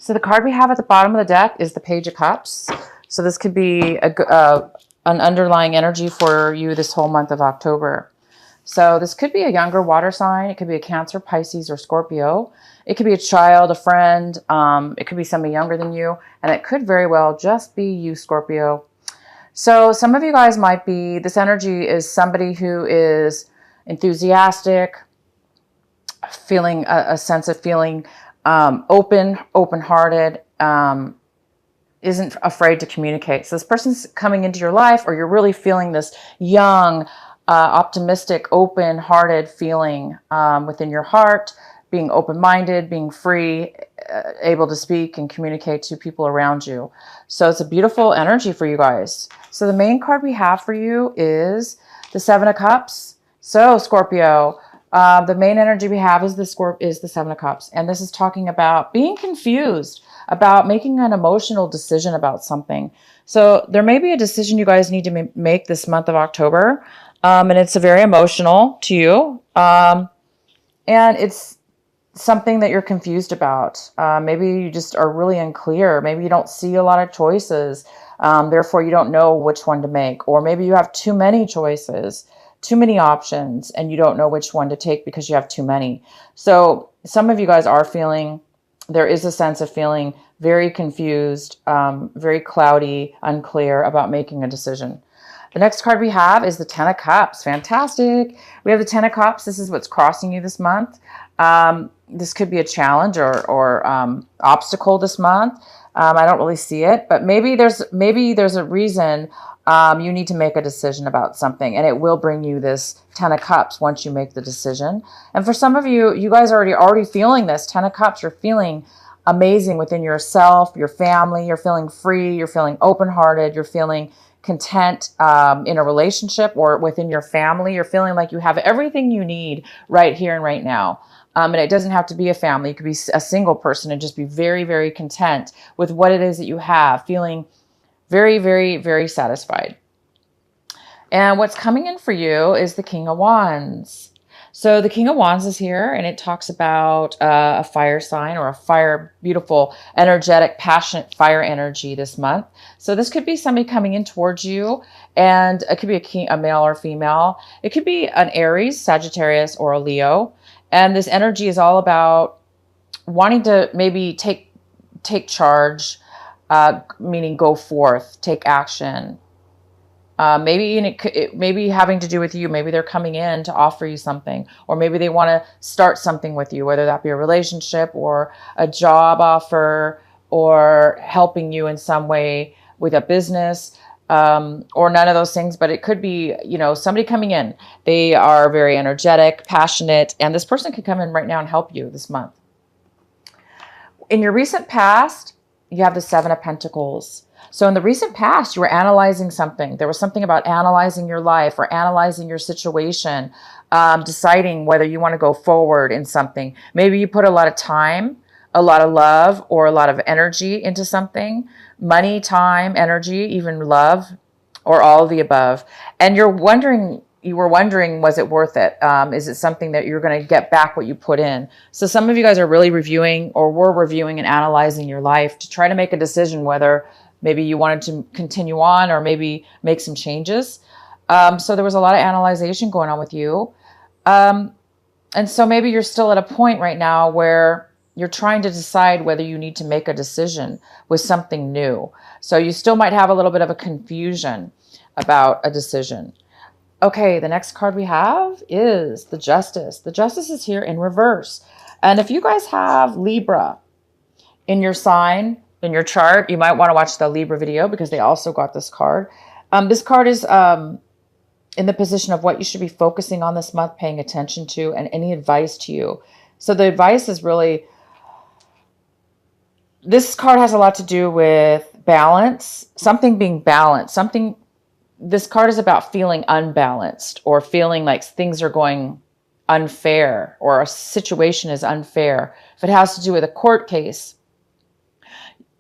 So the card we have at the bottom of the deck is the Page of Cups. So this could be an underlying energy for you this whole month of October. So this could be a younger water sign. It could be a Cancer, Pisces, or Scorpio. It could be a child, a friend. It could be somebody younger than you. And it could very well just be you, Scorpio. So some of you guys might be, this energy is somebody who is enthusiastic, feeling a sense of feeling open-hearted, isn't afraid to communicate. So this person's coming into your life, or you're really feeling this young, optimistic, open-hearted feeling within your heart, being open-minded, being free, able to speak and communicate to people around you. So it's a beautiful energy for you guys. So the main card we have for you is the Seven of Cups. So Scorpio, the main energy we have is the Seven of Cups. And this is talking about being confused, about making an emotional decision about something. So there may be a decision you guys need to make this month of October. And it's very emotional to you. And it's something that you're confused about. Maybe you just are really unclear. Maybe you don't see a lot of choices. Therefore, you don't know which one to make. Or maybe you have too many choices, too many options, and you don't know which one to take because you have too many. So some of you guys are feeling, there is a sense of feeling very confused, very cloudy, unclear about making a decision. The next card we have is the Ten of Cups. Fantastic. We have the Ten of Cups. This is what's crossing you this month. This could be a challenge or obstacle this month. I don't really see it, but maybe there's a reason you need to make a decision about something, and it will bring you this Ten of Cups once you make the decision. And for some of you, you guys are already feeling this Ten of Cups. You're feeling amazing within yourself, your family. You're feeling free. You're feeling open-hearted. You're feeling content in a relationship or within your family. You're feeling like you have everything you need right here and right now. And it doesn't have to be a family. You could be a single person and just be very, very content with what it is that you have, feeling very, very, very satisfied. And what's coming in for you is the King of Wands. So the King of Wands is here, and it talks about a fire sign or beautiful, energetic, passionate fire energy this month. So this could be somebody coming in towards you, and it could be a male or female. It could be an Aries, Sagittarius, or a Leo. And this energy is all about wanting to maybe take charge, meaning go forth, take action. Maybe it may be having to do with you. Maybe they're coming in to offer you something, or maybe they want to start something with you, whether that be a relationship or a job offer or helping you in some way with a business, or none of those things. But it could be, somebody coming in. They are very energetic, passionate, and this person could come in right now and help you this month. In your recent past, you have the Seven of Pentacles. So in the recent past, you were analyzing something. There was something about analyzing your life or analyzing your situation, deciding whether you want to go forward in something. Maybe you put a lot of time, a lot of love, or a lot of energy into something. Money, time, energy, even love, or all of the above. And you were wondering, was it worth it? Is it something that you're going to get back what you put in? So some of you guys are really reviewing, or were reviewing and analyzing your life to try to make a decision whether maybe you wanted to continue on or maybe make some changes. So there was a lot of analyzation going on with you. And so maybe you're still at a point right now where you're trying to decide whether you need to make a decision with something new. So you still might have a little bit of a confusion about a decision. Okay, the next card we have is the Justice. The Justice is here in reverse. And if you guys have Libra in your sign, in your chart, you might want to watch the Libra video because they also got this card. This card is in the position of what you should be focusing on this month, paying attention to, and any advice to you. So the advice is really, this card has a lot to do with balance, something being balanced, this card is about feeling unbalanced or feeling like things are going unfair or a situation is unfair. If it has to do with a court case,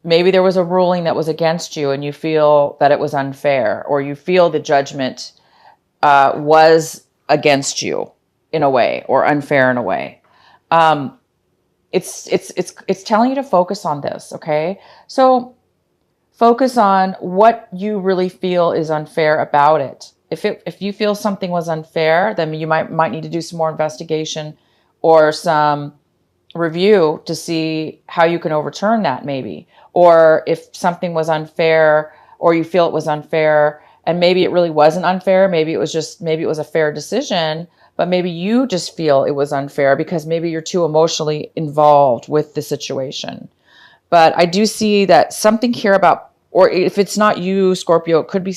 maybe there was a ruling that was against you and you feel that it was unfair, or you feel the judgment was against you in a way or unfair in a way. it's telling you to focus on this. Okay. So focus on what you really feel is unfair about it. If you feel something was unfair, then you might need to do some more investigation or some review to see how you can overturn that, maybe. Or if something was unfair, or you feel it was unfair, and maybe it really wasn't unfair, maybe it was a fair decision, but maybe you just feel it was unfair because maybe you're too emotionally involved with the situation. But I do see that something here about, or if it's not you, Scorpio, it could be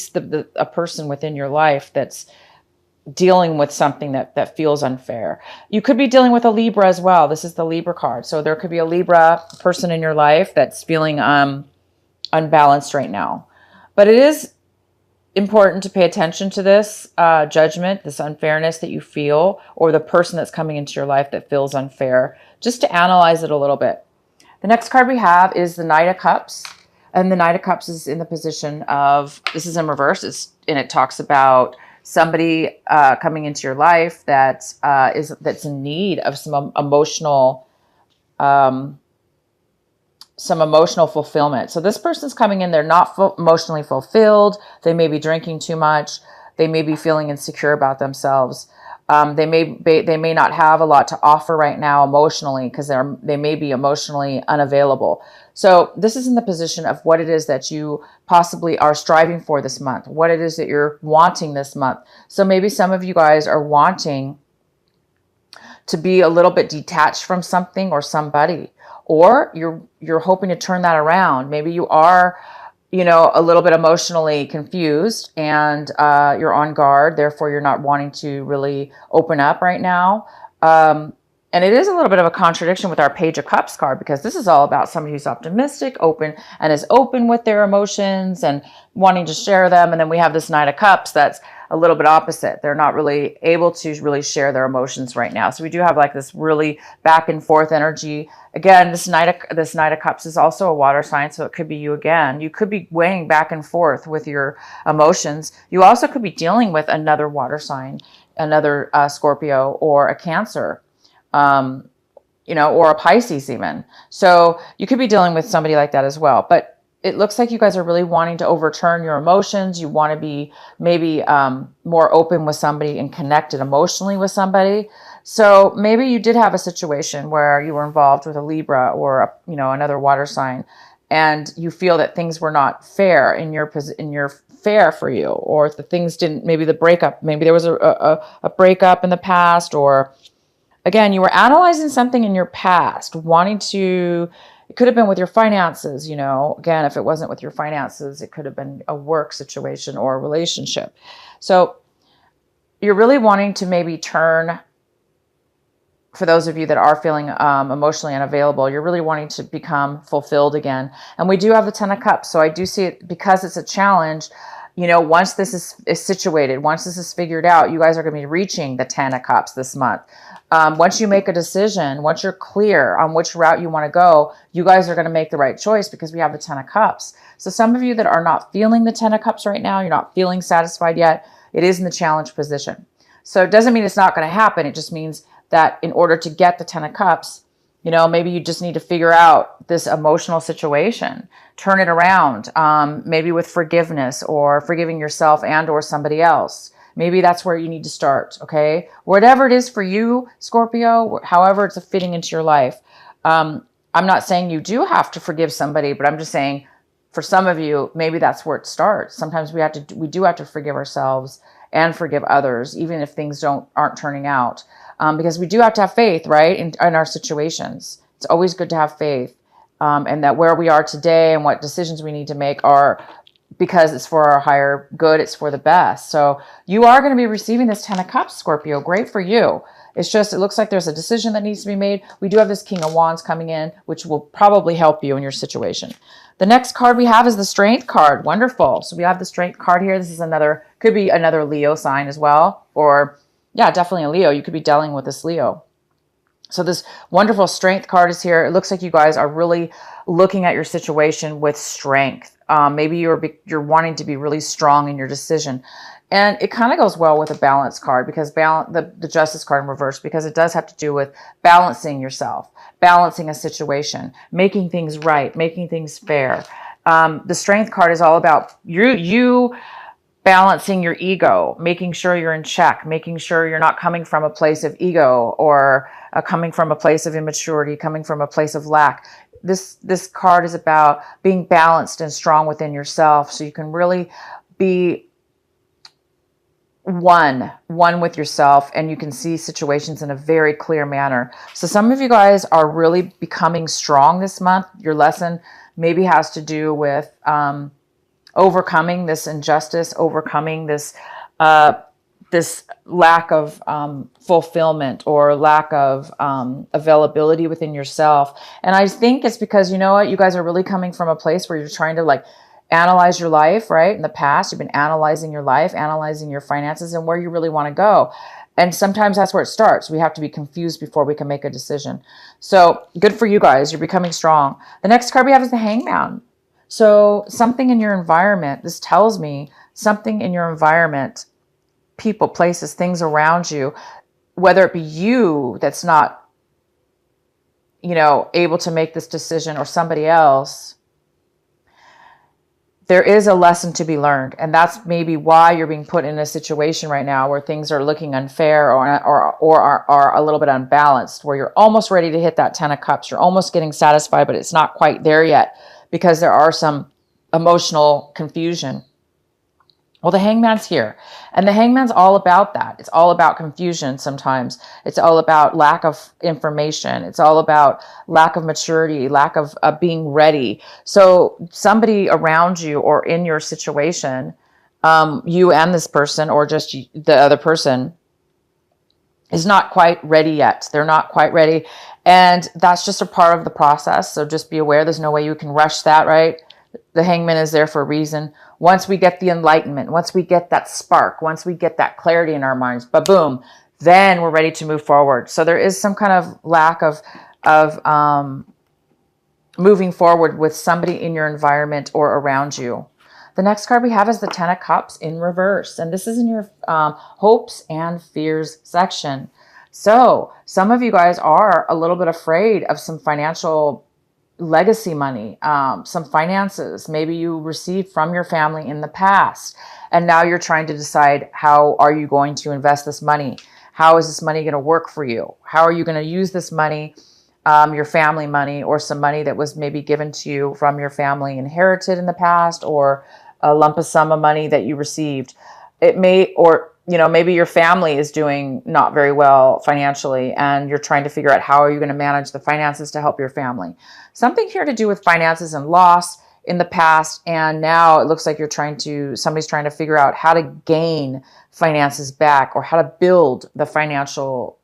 a person within your life that's dealing with something that feels unfair. You could be dealing with a Libra as well. This is the Libra card. So there could be a Libra person in your life that's feeling unbalanced right now. But it is important to pay attention to this judgment, this unfairness that you feel, or the person that's coming into your life that feels unfair, just to analyze it a little bit. The next card we have is the Knight of Cups. And the Knight of Cups is in the position of, this is in reverse, and it talks about somebody coming into your life that's in need of some emotional fulfillment. So this person's coming in, they're not emotionally fulfilled. They may be drinking too much. They may be feeling insecure about themselves. They may not have a lot to offer right now emotionally because they may be emotionally unavailable. So this is in the position of what it is that you possibly are striving for this month, what it is that you're wanting this month. So maybe some of you guys are wanting to be a little bit detached from something or somebody, or you're hoping to turn that around. Maybe you are, a little bit emotionally confused and you're on guard. Therefore, you're not wanting to really open up right now. And it is a little bit of a contradiction with our Page of Cups card, because this is all about somebody who's optimistic, open, and is open with their emotions and wanting to share them. And then we have this Knight of Cups that's a little bit opposite. They're not really able to really share their emotions right now. So we do have like this really back and forth energy. Again, this Knight of Cups is also a water sign, so it could be you again. You could be weighing back and forth with your emotions. You also could be dealing with another water sign, another Scorpio or a Cancer, or a Pisces even. So you could be dealing with somebody like that as well. But it looks like you guys are really wanting to overturn your emotions. You want to be maybe more open with somebody and connected emotionally with somebody. So maybe you did have a situation where you were involved with a Libra or another water sign, and you feel that things were not fair in your fair for you, or if the things didn't, maybe the breakup, maybe there was a breakup in the past, or again, you were analyzing something in your past, it could have been with your finances, again, if it wasn't with your finances, it could have been a work situation or a relationship. So you're really wanting to maybe turn, for those of you that are feeling emotionally unavailable, you're really wanting to become fulfilled again. And we do have the Ten of Cups. So I do see it, because it's a challenge, once this is situated, once this is figured out, you guys are going to be reaching the 10 of Cups this month. Once you make a decision, once you're clear on which route you want to go, you guys are going to make the right choice, because we have the 10 of Cups. So some of you that are not feeling the 10 of Cups right now, you're not feeling satisfied yet, it is in the challenge position. So it doesn't mean it's not going to happen. It just means that in order to get the 10 of Cups, maybe you just need to figure out this emotional situation, turn it around, maybe with forgiveness or forgiving yourself and or somebody else. Maybe that's where you need to start, okay? Whatever it is for you, Scorpio, however it's fitting into your life. I'm not saying you do have to forgive somebody, but I'm just saying for some of you, maybe that's where it starts. Sometimes we do have to forgive ourselves and forgive others, even if things aren't turning out. Because we do have to have faith, right, in our situations. It's always good to have faith, and that where we are today and what decisions we need to make are because it's for our higher good, it's for the best. So you are going to be receiving this 10 of Cups, Scorpio. Great for you. It's just, it looks like there's a decision that needs to be made. We do have this King of Wands coming in, which will probably help you in your situation. The next card we have is the Strength card. Wonderful. So we have the Strength card here. This is could be another Leo sign as well, or yeah, definitely a Leo. You could be dealing with this Leo. So this wonderful Strength card is here. It looks like you guys are really looking at your situation with strength. Maybe you're wanting to be really strong in your decision. And it kind of goes well with a balance card, because the justice card in reverse, because it does have to do with balancing yourself, balancing a situation, making things right, making things fair. The strength card is all about you balancing your ego, making sure you're in check, making sure you're not coming from a place of ego, or coming from a place of immaturity, coming from a place of lack. This card is about being balanced and strong within yourself, so you can really be one with yourself, and you can see situations in a very clear manner. So some of you guys are really becoming strong this month. Your lesson maybe has to do with overcoming this injustice, overcoming this this lack of fulfillment, or lack of availability within yourself. And I think it's because, you know what, you guys are really coming from a place where you're trying to like analyze your life, right? In the past, you've been analyzing your life, analyzing your finances, and where you really want to go. And sometimes that's where it starts. We have to be confused before we can make a decision. So good for you guys. You're becoming strong. The next card we have is the Hangman. So something in your environment, this tells me something in your environment, people, places, things around you, whether it be you that's not, able to make this decision, or somebody else, there is a lesson to be learned. And that's maybe why you're being put in a situation right now where things are looking unfair, or are a little bit unbalanced, where you're almost ready to hit that 10 of Cups. You're almost getting satisfied, but it's not quite there yet, because there are some emotional confusion. Well, the Hangman's here, and the Hangman's all about that. It's all about confusion sometimes. It's all about lack of information. It's all about lack of maturity, lack of being ready. So somebody around you, or in your situation, you and this person, or just the other person, is not quite ready yet. They're not quite ready. And that's just a part of the process. So just be aware, there's no way you can rush that, right? The Hangman is there for a reason. Once we get the enlightenment, once we get that spark, once we get that clarity in our minds, ba-boom, then we're ready to move forward. So there is some kind of lack of moving forward with somebody in your environment or around you. The next card we have is the 10 of Cups in reverse. And this is in your hopes and fears section. So some of you guys are a little bit afraid of some financial legacy money, some finances maybe you received from your family in the past, and now you're trying to decide, how are you going to invest this money? How is this money going to work for you? How are you going to use this money, your family money, or some money that was maybe given to you from your family, inherited in the past, or a lump of sum of money that you received? It may, or maybe your family is doing not very well financially, and you're trying to figure out, how are you going to manage the finances to help your family? Something here to do with finances and loss in the past, and now it looks like somebody's trying to figure out how to gain finances back, or how to build the financial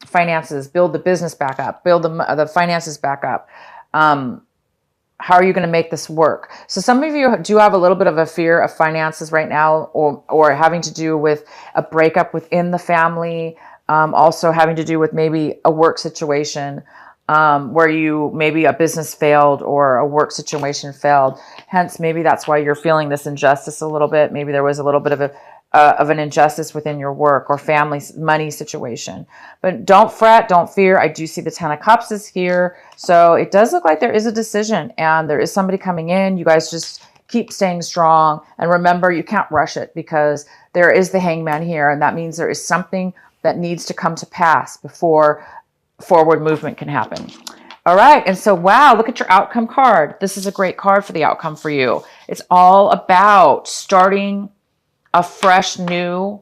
finances, build the business back up, build the finances back up. How are you going to make this work? So some of you do have a little bit of a fear of finances right now, or having to do with a breakup within the family, also having to do with maybe a work situation, where maybe a business failed, or a work situation failed. Hence, maybe that's why you're feeling this injustice a little bit. Maybe there was a little bit of an injustice within your work or family money situation. But don't fret, don't fear. I do see the 10 of Cups is here. So it does look like there is a decision, and there is somebody coming in. You guys just keep staying strong. And remember, you can't rush it, because there is the Hangman here. And that means there is something that needs to come to pass before forward movement can happen. All right. And so, wow, look at your outcome card. This is a great card for the outcome for you. It's all about starting a fresh new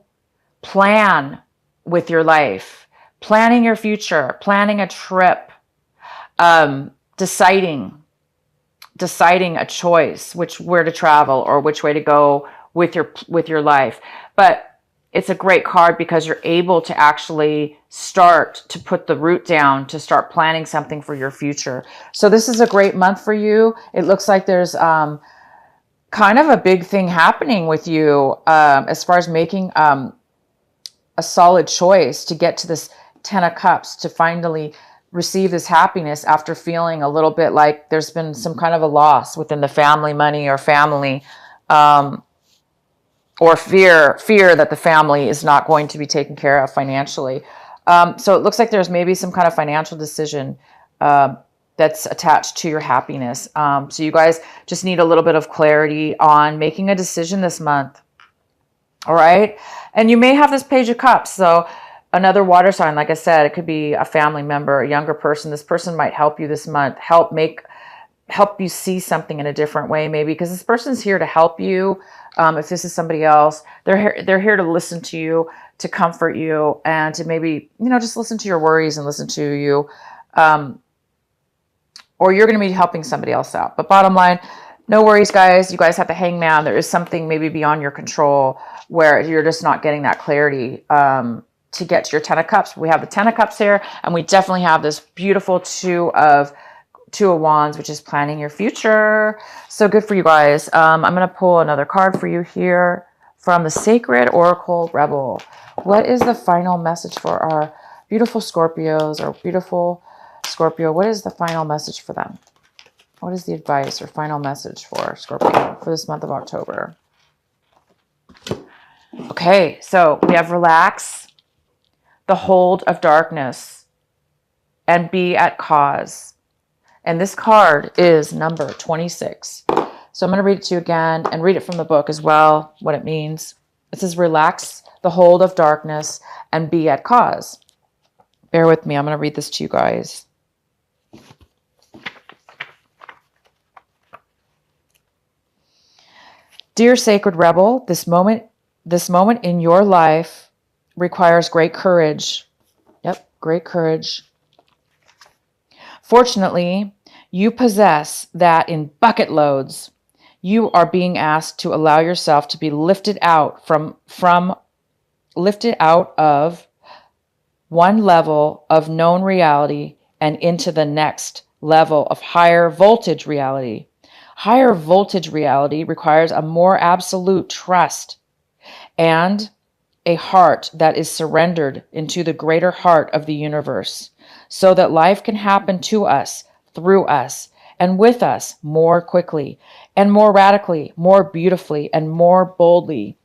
plan with your life, planning your future, planning a trip, deciding a choice, where to travel, or which way to go with your life. But it's a great card, because you're able to actually start to put the root down, to start planning something for your future. So this is a great month for you. It looks like there's kind of a big thing happening with you, as far as making a solid choice to get to this 10 of Cups, to finally receive this happiness after feeling a little bit like there's been some kind of a loss within the family, money or family, or fear that the family is not going to be taken care of financially. So it looks like there's maybe some kind of financial decision that's attached to your happiness. So you guys just need a little bit of clarity on making a decision this month. All right. And you may have this Page of Cups. So another water sign, like I said, it could be a family member, a younger person. This person might help you this month, help you see something in a different way, maybe, because this person's here to help you. If this is somebody else, they're here to listen to you, to comfort you, and to maybe, just listen to your worries and listen to you. Or you're going to be helping somebody else out. But bottom line, no worries, guys. You guys have the Hangman. There is something maybe beyond your control where you're just not getting that clarity to get to your Ten of Cups. We have the Ten of Cups here, and we definitely have this beautiful Two of Wands, which is planning your future. So good for you guys. I'm going to pull another card for you here from the Sacred Oracle Rebel. What is the final message for our beautiful Scorpios, or beautiful Scorpio? What is the final message for them? What is the advice or final message for Scorpio for this month of October? Okay, so we have relax, the hold of darkness, and be at cause. And this card is number 26. So I'm going to read it to you again and read it from the book as well, what it means. It says, relax the hold of darkness and be at cause. Bear with me. I'm going to read this to you guys. Dear Sacred Rebel, this moment in your life requires great courage. Yep, great courage. Fortunately, you possess that in bucket loads. You are being asked to allow yourself to be lifted out of one level of known reality and into the next level of higher voltage reality. Higher voltage reality requires a more absolute trust and a heart that is surrendered into the greater heart of the universe, so that life can happen to us, through us, and with us more quickly and more radically, more beautifully, and more boldly.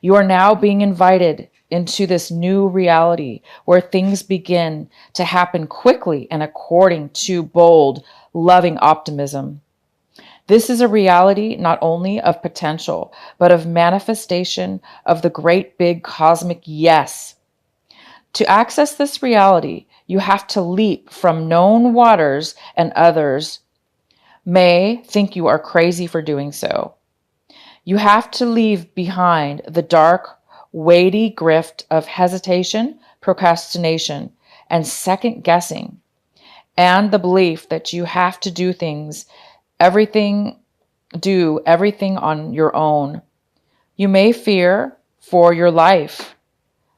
You are now being invited into this new reality where things begin to happen quickly and according to bold, loving optimism. This is a reality not only of potential, but of manifestation of the great big cosmic yes. To access this reality, you have to leap from known waters, and others may think you are crazy for doing so. You have to leave behind the dark, weighty grift of hesitation, procrastination, and second guessing, and the belief that you have to do everything on your own. You may fear for your life.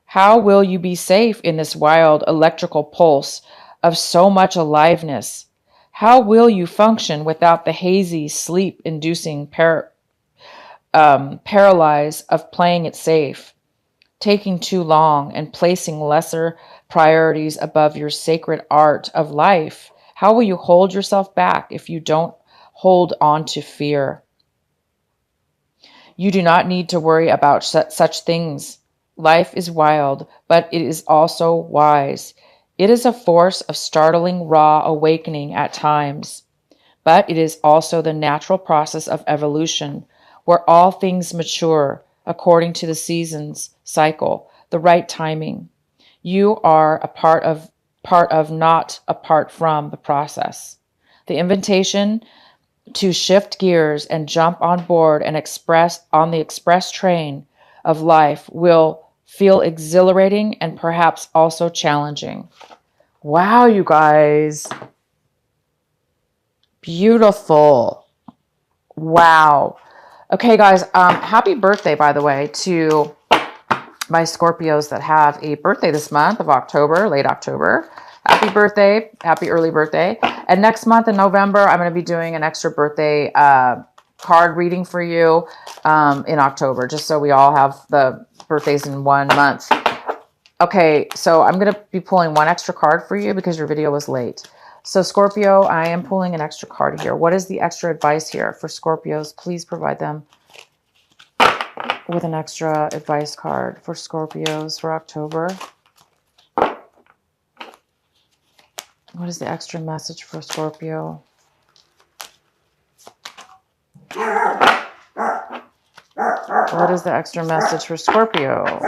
How will you be safe in this wild electrical pulse of so much aliveness? How will you function without the hazy, sleep-inducing paralyze of playing it safe, taking too long, and placing lesser priorities above your sacred art of life? How will you hold yourself back if you don't hold on to fear? You do not need to worry about such things. Life is wild, but it is also wise. It is a force of startling, raw awakening at times, but it is also the natural process of evolution, where all things mature according to the seasons cycle, the right timing. You are a part of, not apart from the process. The invitation to shift gears and jump on board and on the express train of life will feel exhilarating and perhaps also challenging. Wow, you guys. Beautiful. Wow. Okay, guys, happy birthday, by the way, to my Scorpios that have a birthday this month of October, late October. Happy birthday. Happy early birthday. And next month in November, I'm going to be doing an extra birthday card reading for you in October, just so we all have the birthdays in 1 month. Okay, so I'm going to be pulling one extra card for you because your video was late. So Scorpio, I am pulling an extra card here. What is the extra advice here for Scorpios? Please provide them with an extra advice card for Scorpios for October. What is the extra message for Scorpio? What is the extra message for Scorpio?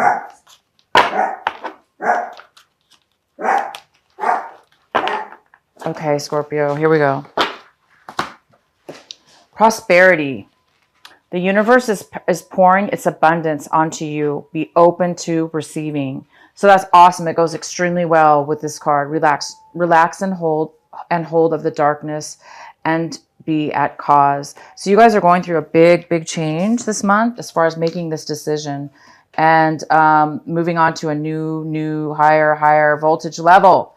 Okay, Scorpio, here we go. Prosperity. The universe is pouring its abundance onto you. Be open to receiving. So that's awesome. It goes extremely well with this card. Relax and hold of the darkness and be at cause. So you guys are going through a big change this month as far as making this decision and moving on to a new, higher voltage level.